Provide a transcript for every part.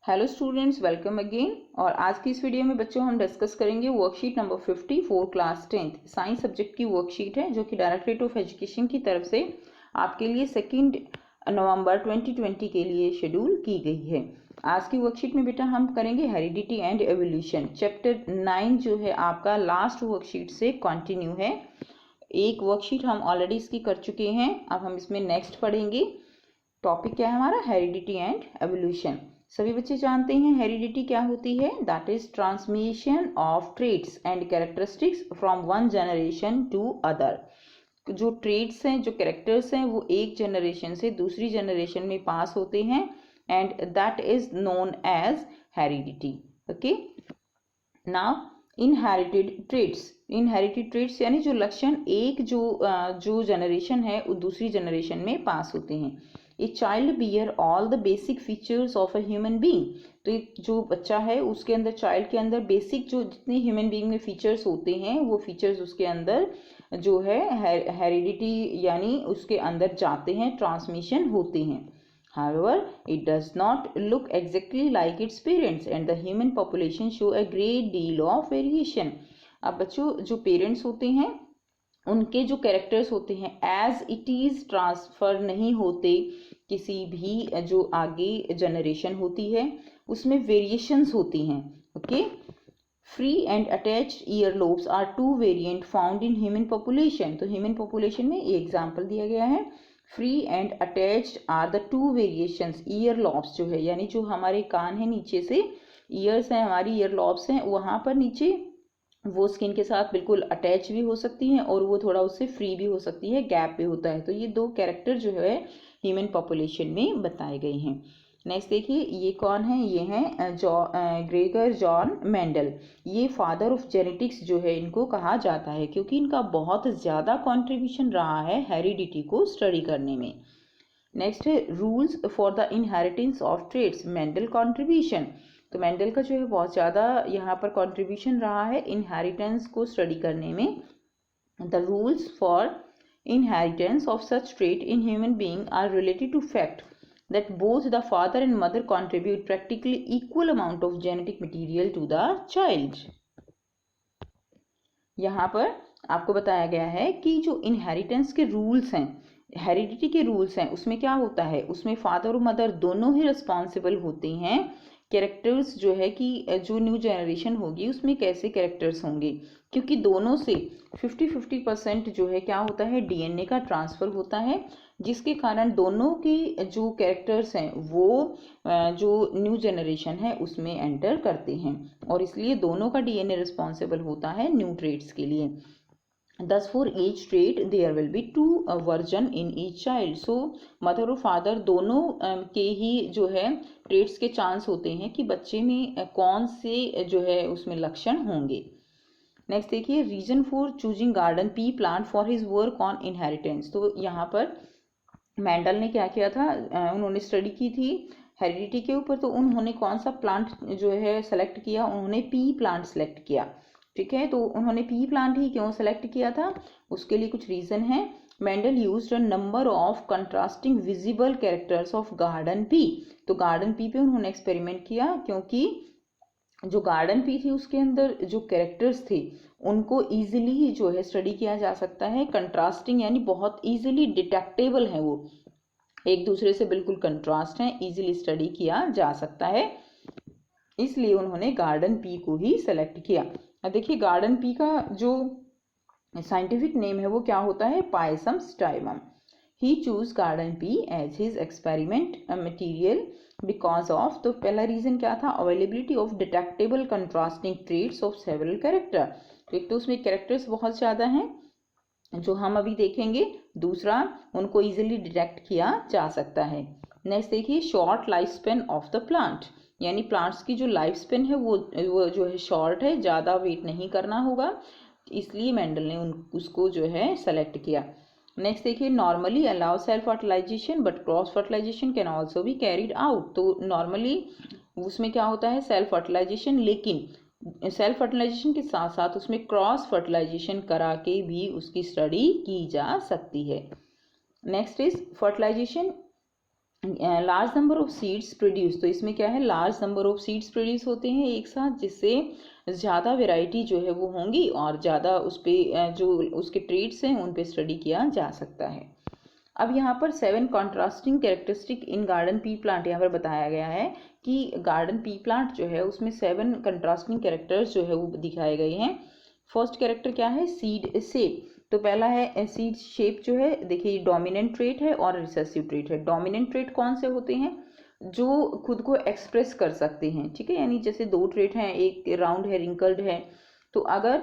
Hello students, welcome again. और आज की इस वीडियो में बच्चों हम डिस्कस करेंगे worksheet number 54 class 10th science subject की वर्कशीट है, जो कि डायरेक्टरेट ऑफ एजुकेशन की तरफ से आपके लिए 2 नवंबर 2020 के लिए शेड्यूल की गई है। आज की वर्कशीट में बेटा हम करेंगे हेरिडिटी एंड एवोल्यूशन। चैप्टर 9 जो है आपका लास्ट वर्कशीट से कंटिन्यू है। एक वर्कशीट हम ऑलरेडी इसकी कर चुके हैं, अब हम इसमें नेक्स्ट पढ़ेंगे। टॉपिक क्या है हमारा? Heredity and evolution. सभी बच्चे जानते हैं हेरिडिटी क्या होती है। That is transmission of traits and characteristics from one generation to other. जो ट्रेट्स हैं, जो कैरेक्टर्स हैं, वो एक जनरेशन से दूसरी जनरेशन में पास होते हैं and that is known as heredity. Okay, now inherited traits यानी जो लक्षण एक जो जनरेशन है वो दूसरी जनरेशन में पास होते हैं। A child bear all the basic features of a human being. तो एक जो बच्चा है उसके अंदर, चाइल्ड के अंदर बेसिक जो जितने ह्यूमन बीइंग में फीचर्स होते हैं वो फीचर्स उसके अंदर जो है हेरिडिटी यानी उसके अंदर जाते हैं, ट्रांसमिशन होते हैं। However, it does not look exactly like its parents and the human population show a great deal of variation. अब बच्चों जो पेरेंट्स होते हैं उनके जो कैरेक्टर्स होते हैं एज इट इज ट्रांसफर नहीं होते, किसी भी जो आगे जनरेशन होती है उसमें वेरिएशंस होती हैं। Okay, free and attached ear lobes are two variant found in human population. तो ह्यूमन पॉपुलेशन में ये एग्जाम्पल दिया गया है। Free and attached are the two variations. Ear lobes जो है यानी जो हमारे कान है नीचे से ईयर्स हैं, हमारी ईयर लॉब्स हैं, वहाँ पर नीचे वो स्किन के साथ बिल्कुल अटैच भी हो सकती हैं और वो थोड़ा उससे फ्री भी हो सकती है, गैप भी होता है। तो ये दो कैरेक्टर जो है ह्यूमन पॉपुलेशन में बताए गए हैं। नेक्स्ट देखिए, ये कौन है? ये हैं ग्रेगर जॉन मेंडल। ये फादर ऑफ जेनेटिक्स जो है इनको कहा जाता है, क्योंकि इनका बहुत ज़्यादा कॉन्ट्रीब्यूशन रहा है हेरिडिटी को स्टडी करने में। नेक्स्ट है rules for the inheritance of traits, Mendel contribution. तो मेंडल का जो है बहुत ज़्यादा यहाँ पर कॉन्ट्रीब्यूशन रहा है इनहेरिटेंस को स्टडी करने में। The rules for inheritance of such trait in human being are related to fact that both the father and mother contribute practically equal amount of genetic material to the child. यहाँ पर आपको बताया गया है कि जो इनहेरिटेंस के rules हैं, हेरिडिटी के रूल्स हैं, उसमें क्या होता है, उसमें फादर और मदर दोनों ही रिस्पॉन्सिबल होते हैं। कैरेक्टर्स जो है कि जो न्यू जनरेशन होगी उसमें कैसे कैरेक्टर्स होंगे, क्योंकि दोनों से 50-50% जो है क्या होता है, डीएनए का ट्रांसफ़र होता है, जिसके कारण दोनों की जो कैरेक्टर्स हैं वो जो न्यू जनरेशन है उसमें एंटर करते हैं और इसलिए दोनों का डीएनए रिस्पॉन्सिबल होता है न्यू ट्रेट्स के लिए। Thus for each trait there will be two version in each child. So mother और फादर दोनों के ही जो है ट्रेट्स के चांस होते हैं कि बच्चे में कौन से जो है उसमें लक्षण होंगे। नेक्स्ट देखिए, reason for choosing garden pea plant for his work on inheritance. तो यहाँ पर मेंडल ने क्या किया था, उन्होंने स्टडी की थी हेरिडिटी के ऊपर, तो उन्होंने कौन सा प्लांट जो है सेलेक्ट किया, उन्होंने पी प्लांट सेलेक्ट किया। ठीक है, तो उन्होंने पी प्लांट ही क्यों सेलेक्ट किया था, उसके लिए कुछ रीजन है। Mendel used a number of contrasting visible characters of garden pea. तो गार्डन पी पे उन्होंने एक्सपेरिमेंट किया, क्योंकि जो गार्डन पी थी उसके अंदर जो कैरेक्टर्स थे उनको इजीली जो है स्टडी किया जा सकता है। कंट्रास्टिंग यानी बहुत इजीली डिटेक्टेबल है, वो एक दूसरे से बिल्कुल कंट्रास्ट हैं, इजीली स्टडी किया जा सकता है, इसलिए उन्होंने गार्डन पी को ही सेलेक्ट किया। अब देखिए, गार्डन पी का जो साइंटिफिक नेम है वो क्या होता है, pisum sativum. He choose garden pea as his experiment material because of, तो पहला रीजन क्या था, availability of detectable contrasting traits of several character. तो एक तो उसमें कैरेक्टर्स बहुत ज़्यादा हैं जो हम अभी देखेंगे, दूसरा उनको इजीली डिटेक्ट किया जा सकता है। नेक्स्ट देखिए, short life span of the plant, यानी प्लांट्स की जो लाइफ स्पेन है वो जो है शॉर्ट है, ज़्यादा वेट नहीं करना होगा, इसलिए मेंडल ने उसको जो है सेलेक्ट किया। नेक्स्ट देखिए, normally allow self fertilization but cross fertilization can also be carried out. तो नॉर्मली उसमें क्या होता है, सेल्फ फर्टिलाइजेशन, लेकिन सेल्फ फर्टिलाइजेशन के साथ साथ उसमें क्रॉस फर्टिलाइजेशन करा के भी उसकी स्टडी की जा सकती है। Next is fertilization large number of seeds produce, तो इसमें क्या है, large number of seeds produce होते हैं एक साथ, जिससे ज़्यादा वेराइटी जो है वो होंगी और ज़्यादा उस पर जो उसके ट्रेड्स हैं उन पे स्टडी किया जा सकता है। अब यहाँ पर 7 कॉन्ट्रास्टिंग कैरेक्टरिस्टिक इन गार्डन पी प्लांट यहाँ पर बताया गया है कि गार्डन पी प्लांट जो है उसमें 7 कंट्रास्टिंग कैरेक्टर्स जो है वो दिखाए गए हैं। फर्स्ट कैरेक्टर क्या है, सीड शेप। तो पहला है सीड शेप जो है, देखिए डोमिनेंट ट्रेट है और रिसेसिव ट्रेट है। डोमिनेंट ट्रेट कौन से होते हैं, जो खुद को एक्सप्रेस कर सकते हैं, ठीक है, यानी जैसे 2 ट्रेट हैं, एक राउंड है, रिंकल्ड है, तो अगर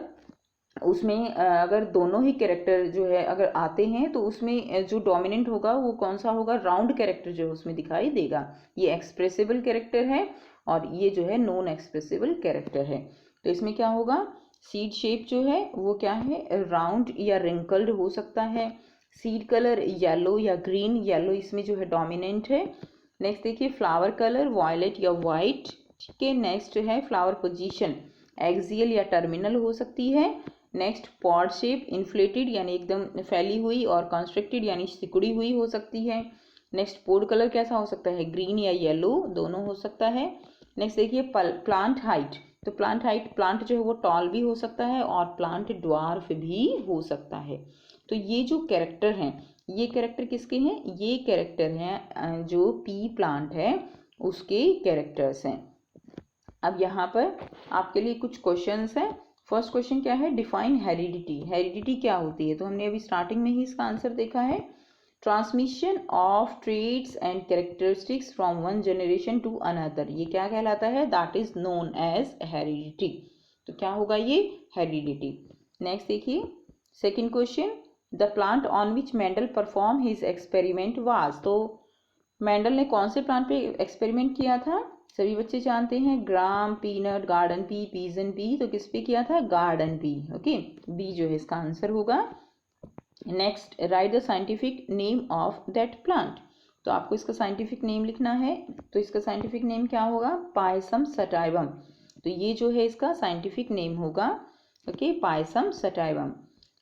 उसमें अगर दोनों ही कैरेक्टर जो है अगर आते हैं तो उसमें जो डोमिनेंट होगा वो कौन सा होगा, राउंड कैरेक्टर जो है उसमें दिखाई देगा। ये एक्सप्रेसिबल कैरेक्टर है और ये जो है नॉन एक्सप्रेसिबल कैरेक्टर है। तो इसमें क्या होगा, सीड शेप जो है वो क्या है, राउंड या रिंकल्ड हो सकता है। सीड कलर येलो या ग्रीन, येलो इसमें जो है डोमिनेंट है। नेक्स्ट देखिए फ्लावर कलर वायलेट या वाइट, ठीक है। नेक्स्ट है फ्लावर पोजीशन एक्सियल या टर्मिनल हो सकती है। नेक्स्ट पॉड शेप इन्फ्लेटेड यानी एकदम फैली हुई और कंस्ट्रक्टेड यानी सिकुड़ी हुई हो सकती है। नेक्स्ट पोड कलर कैसा हो सकता है, ग्रीन या येलो दोनों हो सकता है। नेक्स्ट देखिए प्लांट हाइट, तो प्लांट हाइट, प्लांट जो है वो टॉल भी हो सकता है और प्लांट ड्वार्फ भी हो सकता है। तो ये जो कैरेक्टर हैं, ये कैरेक्टर किसके हैं, ये कैरेक्टर हैं जो पी प्लांट है उसके कैरेक्टर्स हैं। अब यहाँ पर आपके लिए कुछ क्वेश्चंस हैं। फर्स्ट क्वेश्चन क्या है, डिफाइन हेरिडिटी। हेरिडिटी क्या होती है, तो हमने अभी स्टार्टिंग में ही इसका आंसर देखा है, transmission of traits and characteristics from one generation to another, ये क्या कहलाता है, that is known as heredity. तो क्या होगा ये, हेरिडिटी। नेक्स्ट देखिए second question, the plant on which Mendel perform his experiment was, तो मेंडल ने कौन से प्लांट पे एक्सपेरिमेंट किया था, सभी बच्चे जानते हैं, gram, peanut, garden pea, pigeon pea, तो किस पे किया था, गार्डन पी, ओके, बी जो है इसका आंसर होगा। Next right the scientific name of that plant, तो आपको इसका साइंटिफिक नेम लिखना है, तो इसका साइंटिफिक नेम क्या होगा, पायसम सटाइवम, तो ये जो है इसका साइंटिफिक नेम होगा, ओके, पायसम सटाइवम।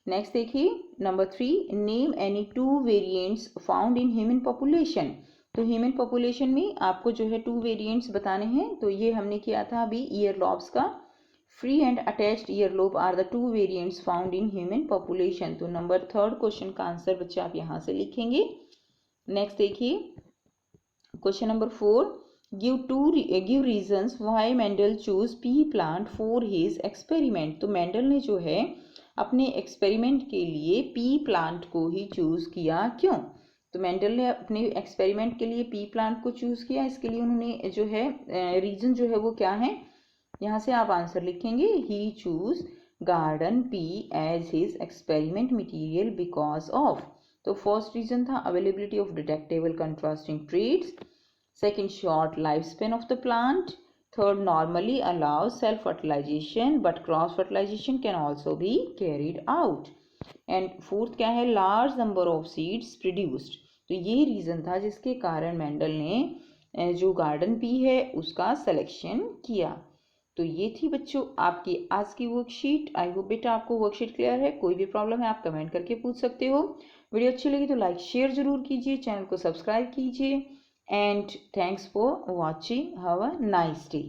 नेक्स्ट देखिए number 3, name any 2 variants found in human population, तो ह्यूमन पॉपुलेशन में आपको जो है 2 वेरिएंट्स बताने हैं, तो ये हमने किया था अभी ईयर लॉब्स का, free and attached ear lobe are the 2 variants found in human population. तो नंबर 3 क्वेश्चन का आंसर बच्चे आप यहाँ से लिखेंगे। नेक्स्ट देखिए question number 4, give reasons why Mendel choose pea plant for his experiment, तो मेंडल ने जो है अपने एक्सपेरिमेंट के लिए पी प्लांट को ही चूज किया, क्यों, तो मेंडल ने अपने एक्सपेरिमेंट के लिए पी प्लांट को चूज किया, इसके लिए उन्होंने जो है रीजन जो है वो क्या है, यहाँ से आप आंसर लिखेंगे, he choose garden pea as his experiment material because of, तो फर्स्ट रीजन था availability of detectable contrasting traits, second short life span of the plant, third normally allows self fertilization but cross fertilization can also be carried out, and fourth क्या है, large number of seeds produced, तो ये reason था जिसके कारण Mendel ने जो garden pea है उसका सिलेक्शन किया। तो ये थी बच्चों आपकी आज की वर्कशीट। आई होप बेटा आपको वर्कशीट क्लियर है, कोई भी प्रॉब्लम है आप कमेंट करके पूछ सकते हो। वीडियो अच्छी लगी तो लाइक शेयर जरूर कीजिए, चैनल को सब्सक्राइब कीजिए, and thanks for watching, have a nice day.